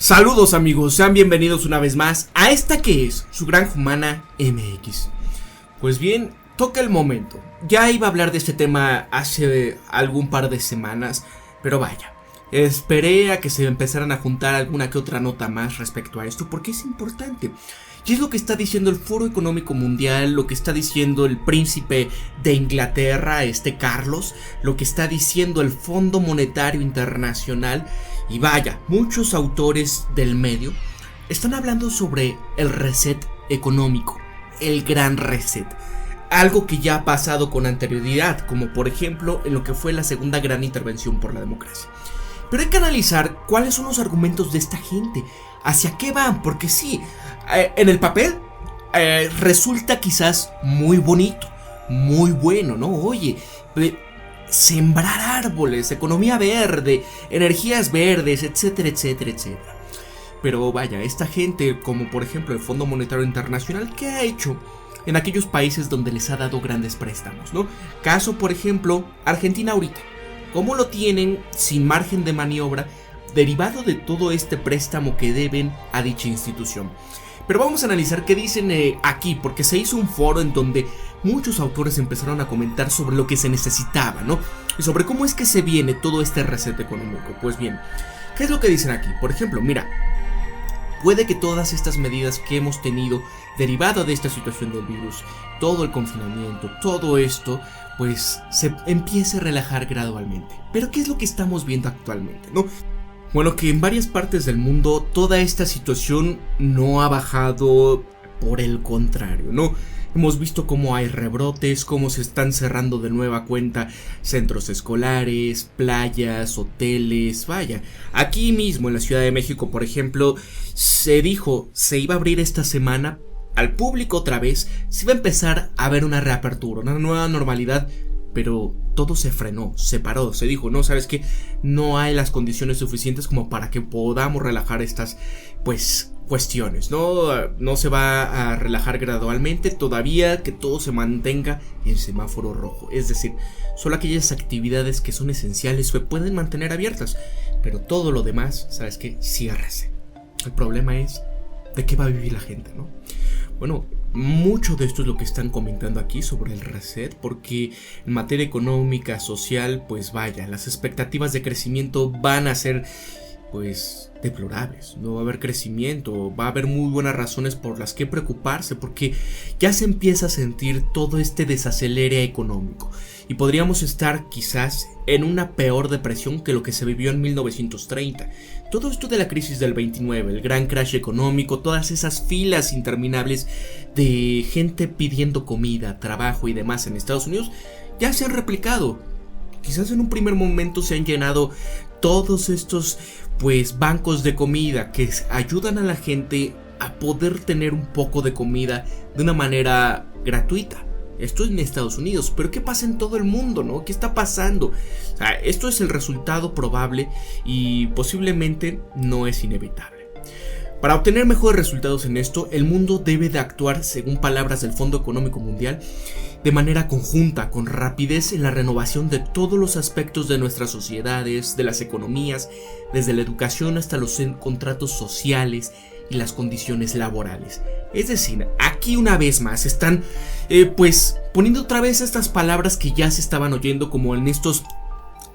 Saludos amigos, sean bienvenidos una vez más a esta que es su Granja Humana MX. Pues bien, toca el momento. Ya iba a hablar de este tema hace algún par de semanas, pero vaya, esperé a que se empezaran a juntar alguna que otra nota más respecto a esto porque es importante. Y es lo que está diciendo el Foro Económico Mundial, lo que está diciendo el príncipe de Inglaterra, Carlos, lo que está diciendo el Fondo Monetario Internacional. Y vaya, muchos autores del medio están hablando sobre el reset económico, el gran reset. Algo que ya ha pasado con anterioridad, como por ejemplo en lo que fue la segunda gran intervención por la democracia. Pero hay que analizar cuáles son los argumentos de esta gente, hacia qué van, porque sí, en el papel resulta quizás muy bonito, muy bueno, ¿no? Oye, sembrar árboles, economía verde, energías verdes, etcétera, etcétera, etcétera. Pero vaya, esta gente, como por ejemplo el Fondo Monetario Internacional, ¿qué ha hecho en aquellos países donde les ha dado grandes préstamos, ¿no? Caso, por ejemplo, Argentina ahorita. ¿Cómo lo tienen sin margen de maniobra derivado de todo este préstamo que deben a dicha institución? Pero vamos a analizar qué dicen aquí, porque se hizo un foro en donde muchos autores empezaron a comentar sobre lo que se necesitaba, ¿no? Y sobre cómo es que se viene todo este reset económico. Pues bien, ¿qué es lo que dicen aquí? Por ejemplo, mira, puede que todas estas medidas que hemos tenido derivado de esta situación del virus, todo el confinamiento, todo esto, pues se empiece a relajar gradualmente. Pero ¿qué es lo que estamos viendo actualmente, no? Bueno, que en varias partes del mundo toda esta situación no ha bajado, por el contrario, ¿no? Hemos visto cómo hay rebrotes, cómo se están cerrando de nueva cuenta centros escolares, playas, hoteles, vaya. Aquí mismo en la Ciudad de México, por ejemplo, se dijo, se iba a abrir esta semana al público otra vez, se iba a empezar a ver una reapertura, una nueva normalidad, pero todo se frenó, se paró, se dijo, no, ¿sabes qué? No hay las condiciones suficientes como para que podamos relajar estas, cuestiones, no se va a relajar gradualmente, todavía que todo se mantenga en semáforo rojo, es decir, solo aquellas actividades que son esenciales se pueden mantener abiertas, pero todo lo demás, ¿sabes qué? Ciérrese. El problema es de qué va a vivir la gente, ¿no? Bueno, mucho de esto es lo que están comentando aquí sobre el reset, porque en materia económica, social, pues vaya, las expectativas de crecimiento van a ser deplorables. No va a haber crecimiento, va a haber muy buenas razones por las que preocuparse, porque ya se empieza a sentir todo este desacelere económico y podríamos estar quizás en una peor depresión que lo que se vivió en 1930. Todo esto de la crisis del 29, el gran crash económico, todas esas filas interminables de gente pidiendo comida, trabajo y demás en Estados Unidos ya se han replicado. Quizás en un primer momento se han llenado todos estos bancos de comida que ayudan a la gente a poder tener un poco de comida de una manera gratuita. Esto es en Estados Unidos, pero ¿qué pasa en todo el mundo, no? ¿Qué está pasando? O sea, esto es el resultado probable y posiblemente no es inevitable. Para obtener mejores resultados en esto, el mundo debe de actuar, según palabras del Fondo Económico Mundial, de manera conjunta, con rapidez en la renovación de todos los aspectos de nuestras sociedades, de las economías, desde la educación hasta los contratos sociales y las condiciones laborales. Es decir, aquí una vez más están poniendo otra vez estas palabras que ya se estaban oyendo, como en estos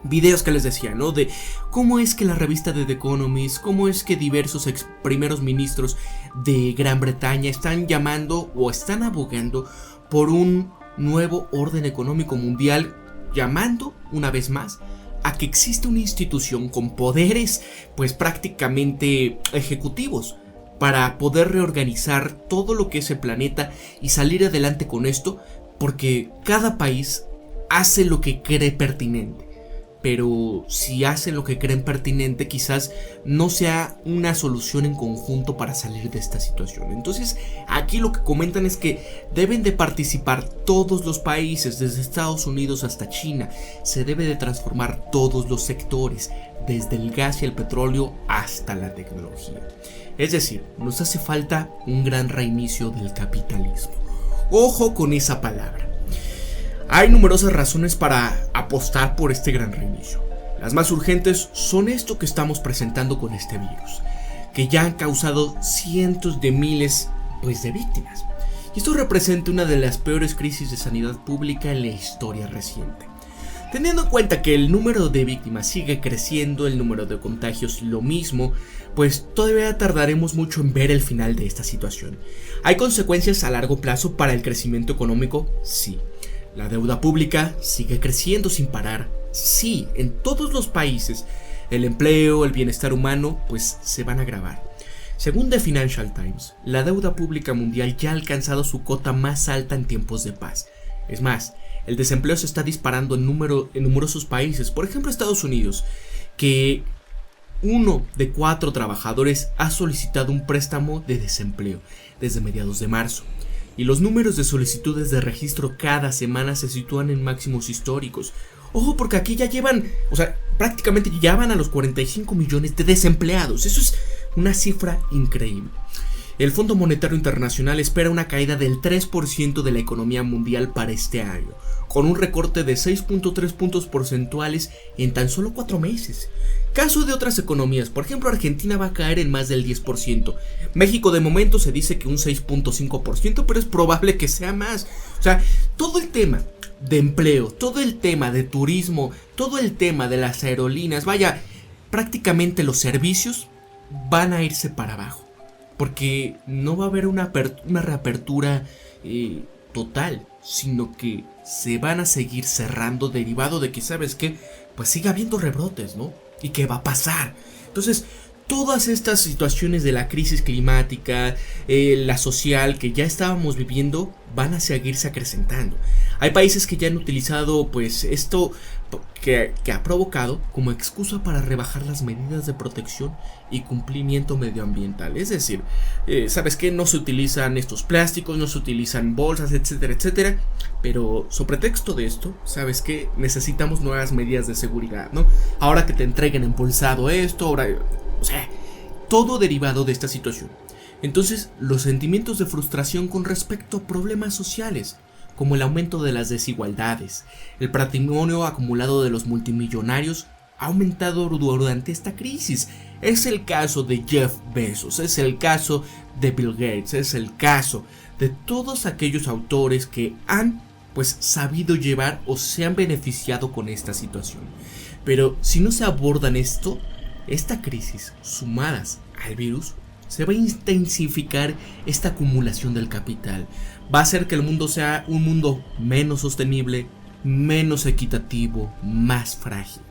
videos que les decía, ¿no? De cómo es que la revista de The Economist, cómo es que diversos primeros ministros de Gran Bretaña están llamando o están abogando por un nuevo orden económico mundial, llamando una vez más a que exista una institución con poderes prácticamente ejecutivos para poder reorganizar todo lo que es el planeta y salir adelante con esto, porque cada país hace lo que cree pertinente. Pero si hacen lo que creen pertinente, quizás no sea una solución en conjunto para salir de esta situación. Entonces, aquí lo que comentan es que deben de participar todos los países, desde Estados Unidos hasta China. Se debe de transformar todos los sectores, desde el gas y el petróleo hasta la tecnología. Es decir, nos hace falta un gran reinicio del capitalismo. Ojo con esa palabra. Hay numerosas razones para apostar por este gran reinicio. Las más urgentes son esto que estamos presentando con este virus, que ya han causado cientos de miles de víctimas. Y esto representa una de las peores crisis de sanidad pública en la historia reciente. Teniendo en cuenta que el número de víctimas sigue creciendo, el número de contagios lo mismo, pues todavía tardaremos mucho en ver el final de esta situación. ¿Hay consecuencias a largo plazo para el crecimiento económico? Sí. ¿La deuda pública sigue creciendo sin parar? Sí, en todos los países. El empleo, el bienestar humano, pues se van a agravar. Según The Financial Times, la deuda pública mundial ya ha alcanzado su cota más alta en tiempos de paz. Es más, el desempleo se está disparando en numerosos países. Por ejemplo, Estados Unidos, que 1 de 4 trabajadores ha solicitado un préstamo de desempleo desde mediados de marzo. Y los números de solicitudes de registro cada semana se sitúan en máximos históricos. Ojo, porque aquí ya prácticamente ya van a los 45 millones de desempleados. Eso es una cifra increíble. El Fondo Monetario Internacional espera una caída del 3% de la economía mundial para este año, con un recorte de 6.3 puntos porcentuales en tan solo 4 meses. Caso de otras economías, por ejemplo, Argentina va a caer en más del 10%. México de momento se dice que un 6.5%, pero es probable que sea más. O sea, todo el tema de empleo, todo el tema de turismo, todo el tema de las aerolíneas, prácticamente los servicios van a irse para abajo. Porque no va a haber una reapertura total, sino que se van a seguir cerrando derivado de que, ¿sabes qué? Pues siga habiendo rebrotes, ¿no? ¿Y qué va a pasar? Entonces, todas estas situaciones de la crisis climática, la social que ya estábamos viviendo, van a seguirse acrecentando. Hay países que ya han utilizado esto que ha provocado como excusa para rebajar las medidas de protección y cumplimiento medioambiental. Es decir, ¿sabes qué? No se utilizan estos plásticos, no se utilizan bolsas, etcétera, etcétera. Pero sobre pretexto de esto, ¿sabes qué? Necesitamos nuevas medidas de seguridad, ¿no? Ahora que te entreguen embolsado esto, todo derivado de esta situación. Entonces, los sentimientos de frustración con respecto a problemas sociales, como el aumento de las desigualdades, el patrimonio acumulado de los multimillonarios, ha aumentado durante esta crisis. Es el caso de Jeff Bezos, es el caso de Bill Gates, es el caso de todos aquellos autores que han sabido llevar o se han beneficiado con esta situación. Pero si no se abordan esta crisis, sumadas al virus, se va a intensificar esta acumulación del capital. Va a hacer que el mundo sea un mundo menos sostenible, menos equitativo, más frágil.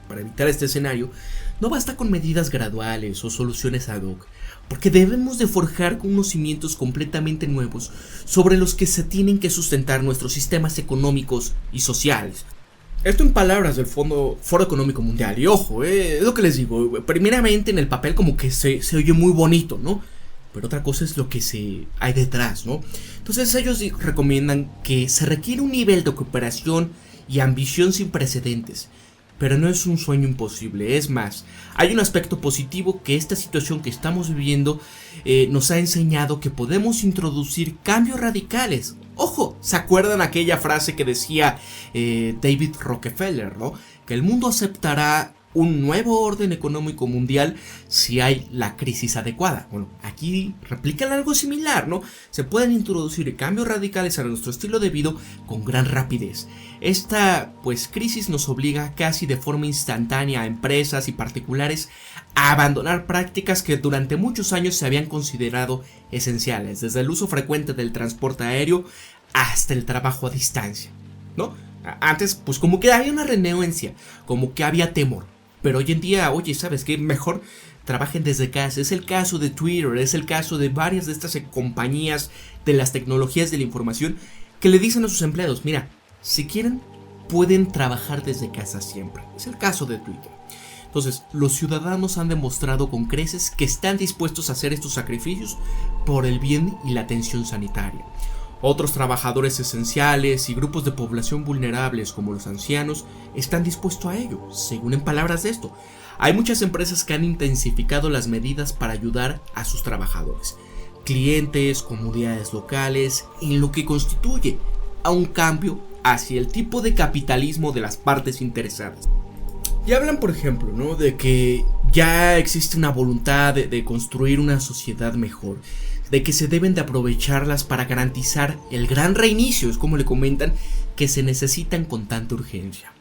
Para evitar este escenario, no basta con medidas graduales o soluciones ad hoc, porque debemos de forjar unos cimientos completamente nuevos sobre los que se tienen que sustentar nuestros sistemas económicos y sociales. Esto en palabras del Foro Económico Mundial. Y ojo, es lo que les digo. Primeramente en el papel como que se oye muy bonito, ¿no? Pero otra cosa es lo que hay detrás, ¿no? Entonces ellos recomiendan que se requiere un nivel de cooperación y ambición sin precedentes. Pero no es un sueño imposible. Es más, hay un aspecto positivo que esta situación que estamos viviendo nos ha enseñado que podemos introducir cambios radicales. Ojo, ¿se acuerdan aquella frase que decía David Rockefeller, ¿no? Que el mundo aceptará un nuevo orden económico mundial si hay la crisis adecuada. Bueno, aquí replican algo similar, ¿no? Se pueden introducir cambios radicales a nuestro estilo de vida con gran rapidez. Esta crisis nos obliga casi de forma instantánea a empresas y particulares a abandonar prácticas que durante muchos años se habían considerado esenciales, desde el uso frecuente del transporte aéreo hasta el trabajo a distancia, ¿no? Antes como que había una renuencia, como que había temor. Pero hoy en día, oye, ¿sabes qué? Mejor trabajen desde casa. Es el caso de Twitter, es el caso de varias de estas compañías de las tecnologías de la información que le dicen a sus empleados, mira, si quieren, pueden trabajar desde casa siempre. Es el caso de Twitter. Entonces, los ciudadanos han demostrado con creces que están dispuestos a hacer estos sacrificios por el bien y la atención sanitaria. Otros trabajadores esenciales y grupos de población vulnerables como los ancianos están dispuestos a ello, según en palabras de esto. Hay muchas empresas que han intensificado las medidas para ayudar a sus trabajadores, clientes, comunidades locales, en lo que constituye a un cambio hacia el tipo de capitalismo de las partes interesadas. Y hablan, por ejemplo, ¿no? De que ya existe una voluntad de construir una sociedad mejor, de que se deben de aprovecharlas para garantizar el gran reinicio, es como le comentan, que se necesitan con tanta urgencia.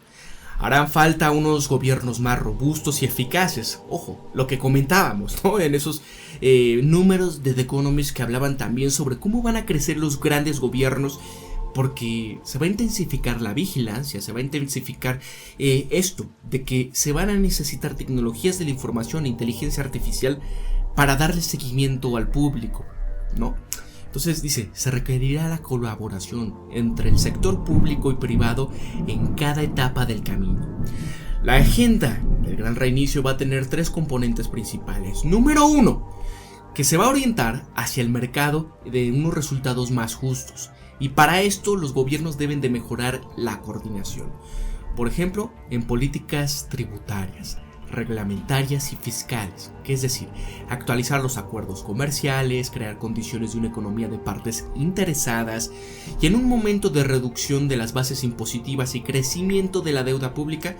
Harán falta unos gobiernos más robustos y eficaces. Ojo, lo que comentábamos, ¿no? En esos números de The Economist que hablaban también sobre cómo van a crecer los grandes gobiernos, porque se va a intensificar la vigilancia, se va a intensificar esto, de que se van a necesitar tecnologías de la información e inteligencia artificial para darle seguimiento al público, ¿no? Entonces dice, se requerirá la colaboración entre el sector público y privado en cada etapa del camino. La agenda del gran reinicio va a tener 3 componentes principales. Número 1, que se va a orientar hacia el mercado de unos resultados más justos. Y para esto los gobiernos deben de mejorar la coordinación. Por ejemplo, en políticas tributarias, reglamentarias y fiscales, que es decir, actualizar los acuerdos comerciales, crear condiciones de una economía de partes interesadas y en un momento de reducción de las bases impositivas y crecimiento de la deuda pública,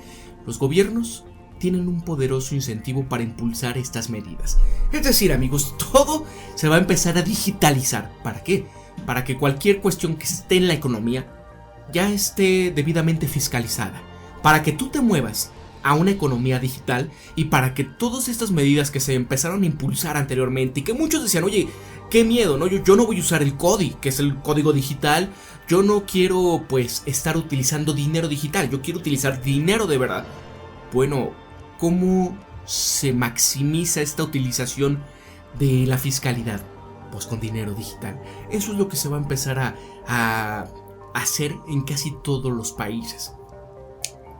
los gobiernos tienen un poderoso incentivo para impulsar estas medidas. Es decir, amigos, todo se va a empezar a digitalizar. ¿Para qué? Para que cualquier cuestión que esté en la economía ya esté debidamente fiscalizada, para que tú te muevas a una economía digital y para que todas estas medidas que se empezaron a impulsar anteriormente y que muchos decían, oye, qué miedo, ¿no? Yo no voy a usar el CODI, que es el código digital, yo no quiero pues estar utilizando dinero digital, yo quiero utilizar dinero de verdad. Bueno, ¿cómo se maximiza esta utilización de la fiscalidad? Pues con dinero digital. Eso es lo que se va a empezar a hacer en casi todos los países.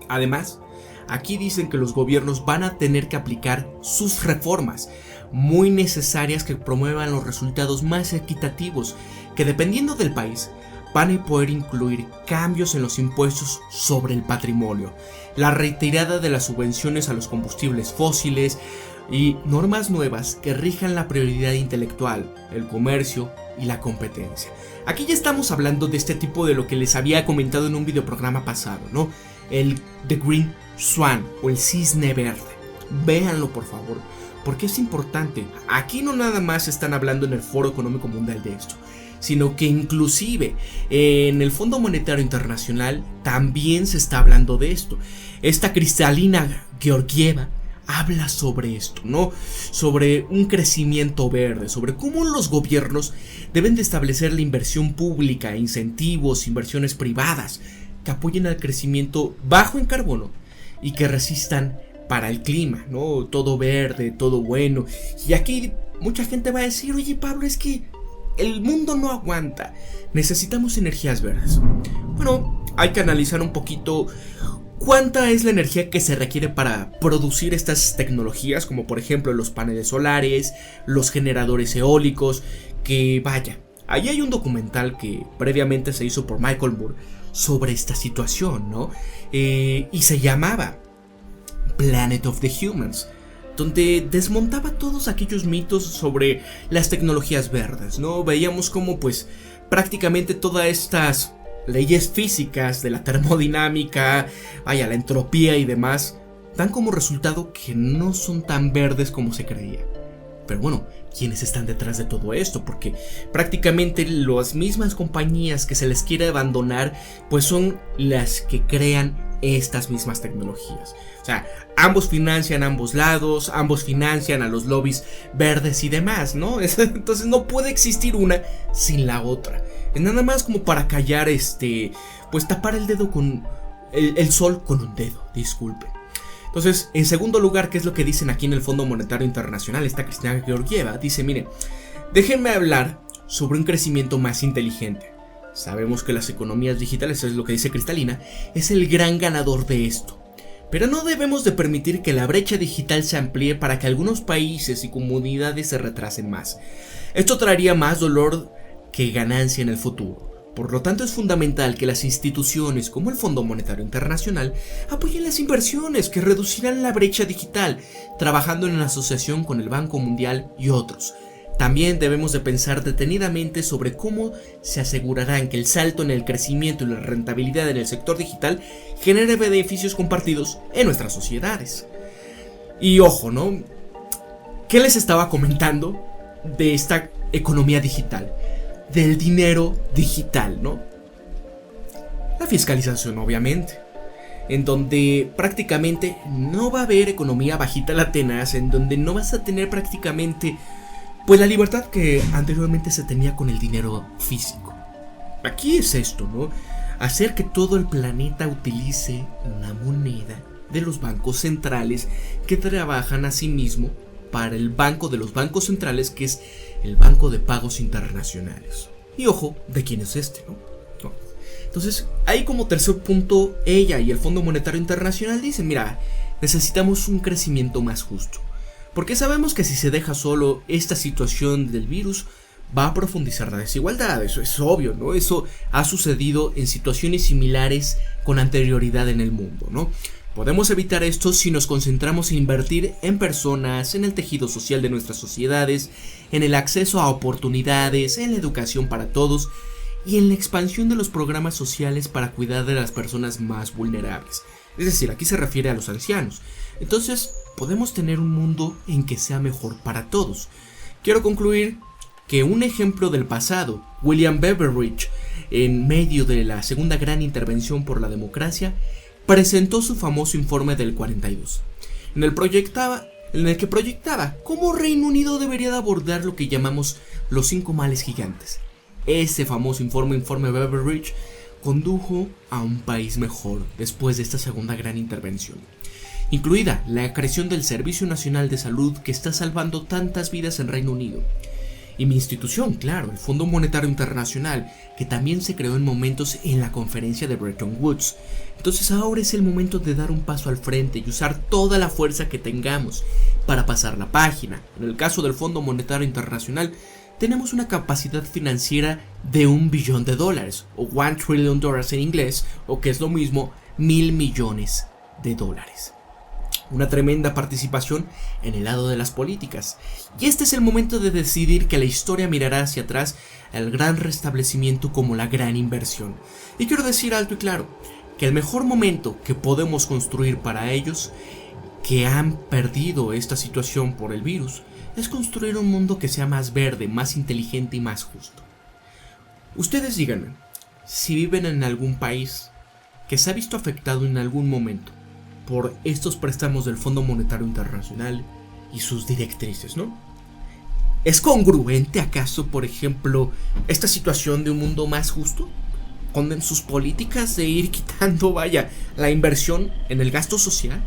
Además, aquí dicen que los gobiernos van a tener que aplicar sus reformas muy necesarias que promuevan los resultados más equitativos, que dependiendo del país van a poder incluir cambios en los impuestos sobre el patrimonio, la retirada de las subvenciones a los combustibles fósiles y normas nuevas que rijan la prioridad intelectual, el comercio y la competencia. Aquí ya estamos hablando de este tipo de lo que les había comentado en un videoprograma pasado, ¿no? El The Green Swan o el cisne verde. Véanlo por favor, porque es importante. Aquí no nada más están hablando en el Foro Económico Mundial de esto, sino que inclusive en el Fondo Monetario Internacional también se está hablando de esto. Esta Kristalina Georgieva habla sobre esto, ¿no? Sobre un crecimiento verde, sobre cómo los gobiernos deben de establecer la inversión pública, incentivos, inversiones privadas que apoyen al crecimiento bajo en carbono y que resistan para el clima, ¿no? Todo verde, todo bueno. Y aquí mucha gente va a decir, oye Pablo, es que el mundo no aguanta, necesitamos energías verdes. Bueno, hay que analizar un poquito cuánta es la energía que se requiere para producir estas tecnologías, como por ejemplo los paneles solares, los generadores eólicos, que vaya, ahí hay un documental que previamente se hizo por Michael Moore sobre esta situación, ¿no? Y se llamaba Planet of the Humans, donde desmontaba todos aquellos mitos sobre las tecnologías verdes, ¿no? Veíamos cómo pues prácticamente todas estas leyes físicas de la termodinámica, vaya, la entropía y demás, dan como resultado que no son tan verdes como se creía. Pero bueno, ¿quiénes están detrás de todo esto? Porque prácticamente las mismas compañías que se les quiere abandonar, pues son las que crean estas mismas tecnologías. O sea, ambos financian a ambos lados, ambos financian a los lobbies verdes y demás, ¿no? Entonces no puede existir una sin la otra. Es nada más como para callar, pues tapar el dedo con el sol con un dedo, disculpe. Entonces, en segundo lugar, ¿qué es lo que dicen aquí en el Fondo Monetario Internacional? Esta Kristalina Georgieva dice, mire, déjenme hablar sobre un crecimiento más inteligente. Sabemos que las economías digitales, eso es lo que dice Kristalina, es el gran ganador de esto. Pero no debemos de permitir que la brecha digital se amplíe para que algunos países y comunidades se retrasen más. Esto traería más dolor que ganancia en el futuro. Por lo tanto, es fundamental que las instituciones como el Fondo Monetario Internacional apoyen las inversiones que reducirán la brecha digital, trabajando en asociación con el Banco Mundial y otros. También debemos de pensar detenidamente sobre cómo se asegurarán que el salto en el crecimiento y la rentabilidad en el sector digital genere beneficios compartidos en nuestras sociedades. Y ojo, ¿no? ¿Qué les estaba comentando de esta economía digital? Del dinero digital, ¿no? La fiscalización, obviamente, en donde prácticamente no va a haber economía bajita la tenaz, en donde no vas a tener prácticamente pues la libertad que anteriormente se tenía con el dinero físico. Aquí es esto, ¿no? Hacer que todo el planeta utilice una moneda de los bancos centrales que trabajan asimismo para el banco de los bancos centrales, que es el Banco de Pagos Internacionales. Y ojo, ¿de quién es este, no? Entonces, ahí como tercer punto, ella y el Fondo Monetario Internacional dicen, mira, necesitamos un crecimiento más justo. Porque sabemos que si se deja solo esta situación del virus, va a profundizar la desigualdad, eso es obvio, ¿no? Eso ha sucedido en situaciones similares con anterioridad en el mundo, ¿no? Podemos evitar esto si nos concentramos en invertir en personas, en el tejido social de nuestras sociedades, en el acceso a oportunidades, en la educación para todos y en la expansión de los programas sociales para cuidar de las personas más vulnerables. Es decir, aquí se refiere a los ancianos. Entonces, podemos tener un mundo en que sea mejor para todos. Quiero concluir que un ejemplo del pasado, William Beveridge, en medio de la segunda gran intervención por la democracia, presentó su famoso informe del 42, en el que proyectaba cómo Reino Unido debería de abordar lo que llamamos los 5 males gigantes. Ese famoso informe Beveridge, condujo a un país mejor después de esta segunda gran intervención, incluida la creación del Servicio Nacional de Salud que está salvando tantas vidas en Reino Unido. Y mi institución, claro, el Fondo Monetario Internacional, que también se creó en momentos en la conferencia de Bretton Woods. Entonces ahora es el momento de dar un paso al frente y usar toda la fuerza que tengamos para pasar la página. En el caso del Fondo Monetario Internacional, tenemos una capacidad financiera de $1 billón, o $1 trillion en inglés, o que es lo mismo, $1,000 millones. Una tremenda participación en el lado de las políticas. Y este es el momento de decidir que la historia mirará hacia atrás el gran restablecimiento como la gran inversión. Y quiero decir alto y claro, que el mejor momento que podemos construir para ellos, que han perdido esta situación por el virus, es construir un mundo que sea más verde, más inteligente y más justo. Ustedes díganme, si viven en algún país que se ha visto afectado en algún momento por estos préstamos del Fondo Monetario Internacional y sus directrices, ¿no? ¿Es congruente acaso, por ejemplo, esta situación de un mundo más justo? Con sus políticas de ir quitando, la inversión en el gasto social.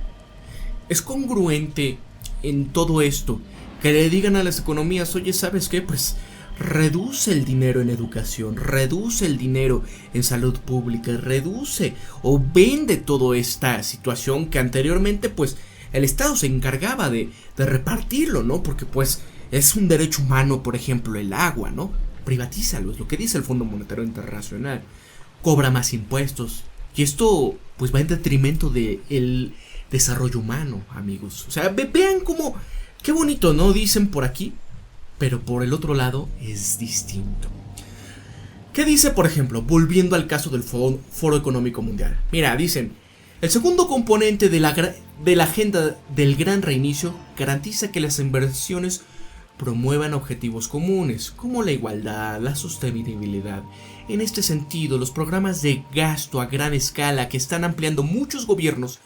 ¿Es congruente en todo esto que le digan a las economías, oye, ¿sabes qué? Pues reduce el dinero en educación, reduce el dinero en salud pública, reduce o vende toda esta situación que anteriormente pues el Estado se encargaba de repartirlo, ¿no? Porque pues es un derecho humano, por ejemplo, el agua, ¿no? Privatízalo, es lo que dice el Fondo Monetario Internacional. Cobra más impuestos y esto pues va en detrimento del desarrollo humano, amigos. O sea, vean cómo, qué bonito, ¿no? Dicen por aquí, pero por el otro lado es distinto. ¿Qué dice, por ejemplo, volviendo al caso del Foro Económico Mundial? Mira, dicen, el segundo componente de la agenda del gran reinicio garantiza que las inversiones promuevan objetivos comunes, como la igualdad, la sostenibilidad. En este sentido, los programas de gasto a gran escala que están ampliando muchos gobiernos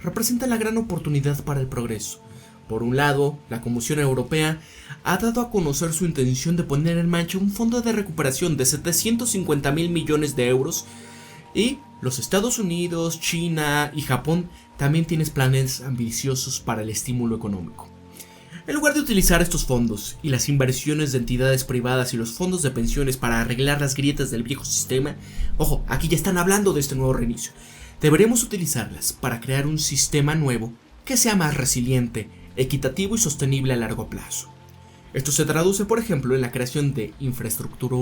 representan la gran oportunidad para el progreso. Por un lado, la Comisión Europea ha dado a conocer su intención de poner en marcha un fondo de recuperación de 750,000 millones de euros y los Estados Unidos, China y Japón también tienen planes ambiciosos para el estímulo económico. En lugar de utilizar estos fondos y las inversiones de entidades privadas y los fondos de pensiones para arreglar las grietas del viejo sistema, ojo, aquí ya están hablando de este nuevo reinicio, deberíamos utilizarlas para crear un sistema nuevo que sea más resiliente, equitativo y sostenible a largo plazo. Esto se traduce, por ejemplo, en la creación de infraestructura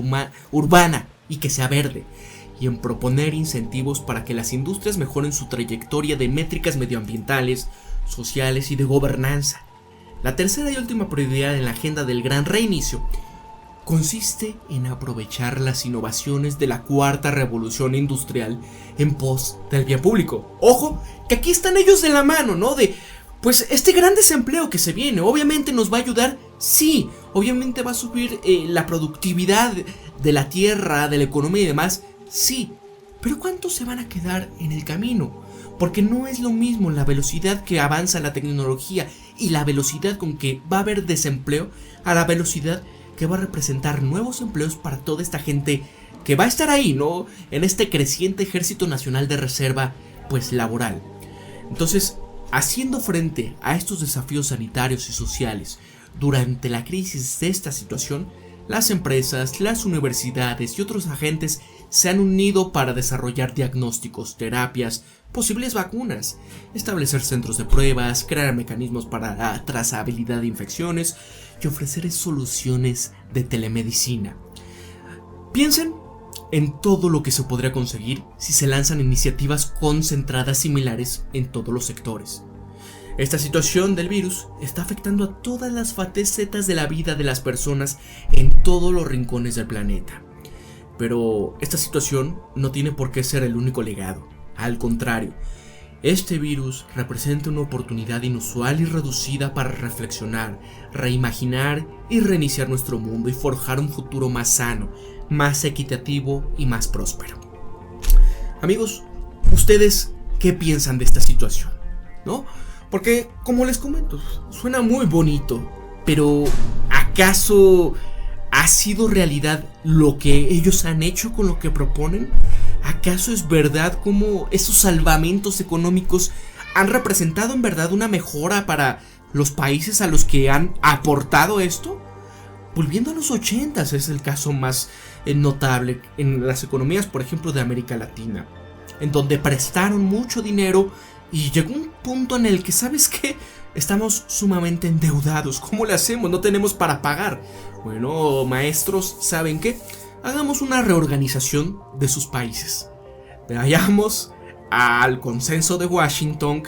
urbana y que sea verde, y en proponer incentivos para que las industrias mejoren su trayectoria de métricas medioambientales, sociales y de gobernanza. La tercera y última prioridad en la agenda del gran reinicio consiste en aprovechar las innovaciones de la cuarta revolución industrial en pos del bien público. Ojo, que aquí están ellos de la mano, ¿no? pues este gran desempleo que se viene. Obviamente nos va a ayudar, sí, obviamente va a subir la productividad de la tierra, de la economía y demás, sí, pero ¿cuántos se van a quedar en el camino? Porque no es lo mismo la velocidad que avanza la tecnología y la velocidad con que va a haber desempleo a la velocidad que va a representar nuevos empleos para toda esta gente que va a estar ahí, ¿no? En este creciente ejército nacional de reserva, pues laboral. Entonces, haciendo frente a estos desafíos sanitarios y sociales durante la crisis de esta situación, las empresas, las universidades y otros agentes se han unido para desarrollar diagnósticos, terapias, posibles vacunas, establecer centros de pruebas, crear mecanismos para la trazabilidad de infecciones y ofrecer soluciones de telemedicina. Piensen en todo lo que se podría conseguir si se lanzan iniciativas concentradas similares en todos los sectores. Esta situación del virus está afectando a todas las facetas de la vida de las personas en todos los rincones del planeta. Pero esta situación no tiene por qué ser el único legado. Al contrario, este virus representa una oportunidad inusual y reducida para reflexionar, reimaginar y reiniciar nuestro mundo y forjar un futuro más sano, más equitativo y más próspero. Amigos, ¿ustedes qué piensan de esta situación? ¿No? Porque, como les comento, suena muy bonito, pero ¿acaso ha sido realidad lo que ellos han hecho con lo que proponen? ¿Acaso es verdad cómo esos salvamentos económicos han representado en verdad una mejora para los países a los que han aportado esto? Volviendo a los 80s es el caso más notable en las economías, por ejemplo, de América Latina, en donde prestaron mucho dinero y llegó un punto en el que, ¿sabes qué? Estamos sumamente endeudados. ¿Cómo le hacemos? No tenemos para pagar. Bueno, maestros, ¿saben qué? Hagamos una reorganización de sus países. Vayamos al consenso de Washington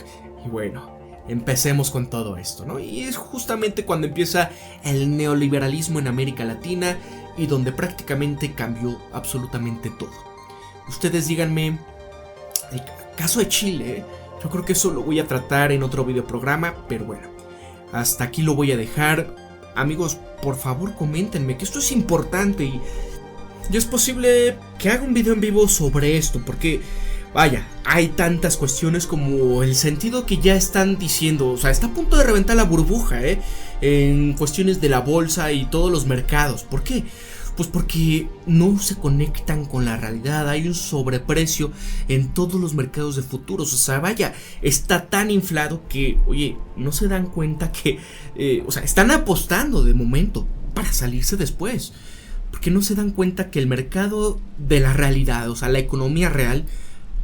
y bueno, empecemos con todo esto, ¿no? Y es justamente cuando empieza el neoliberalismo en América Latina y donde prácticamente cambió absolutamente todo. Ustedes díganme, el caso de Chile, yo creo que eso lo voy a tratar en otro videoprograma, pero bueno, hasta aquí lo voy a dejar. Amigos, por favor coméntenme, que esto es importante y es posible que haga un video en vivo sobre esto, porque vaya, hay tantas cuestiones como el sentido que ya están diciendo, o sea, está a punto de reventar la burbuja, en cuestiones de la bolsa y todos los mercados. ¿Por qué? Pues porque no se conectan con la realidad, hay un sobreprecio en todos los mercados de futuros, o sea, vaya, está tan inflado que, oye, no se dan cuenta que, o sea, están apostando de momento para salirse después, porque no se dan cuenta que el mercado de la realidad, o sea, la economía real,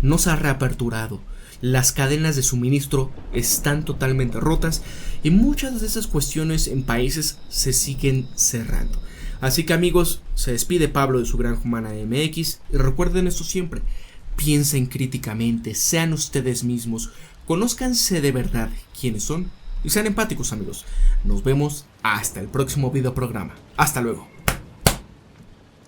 no se ha reaperturado. Las cadenas de suministro están totalmente rotas y muchas de esas cuestiones en países se siguen cerrando. Así que amigos, se despide Pablo de su Granja Humana MX y recuerden esto siempre, piensen críticamente, sean ustedes mismos, conózcanse de verdad quiénes son y sean empáticos amigos. Nos vemos hasta el próximo videoprograma. Hasta luego.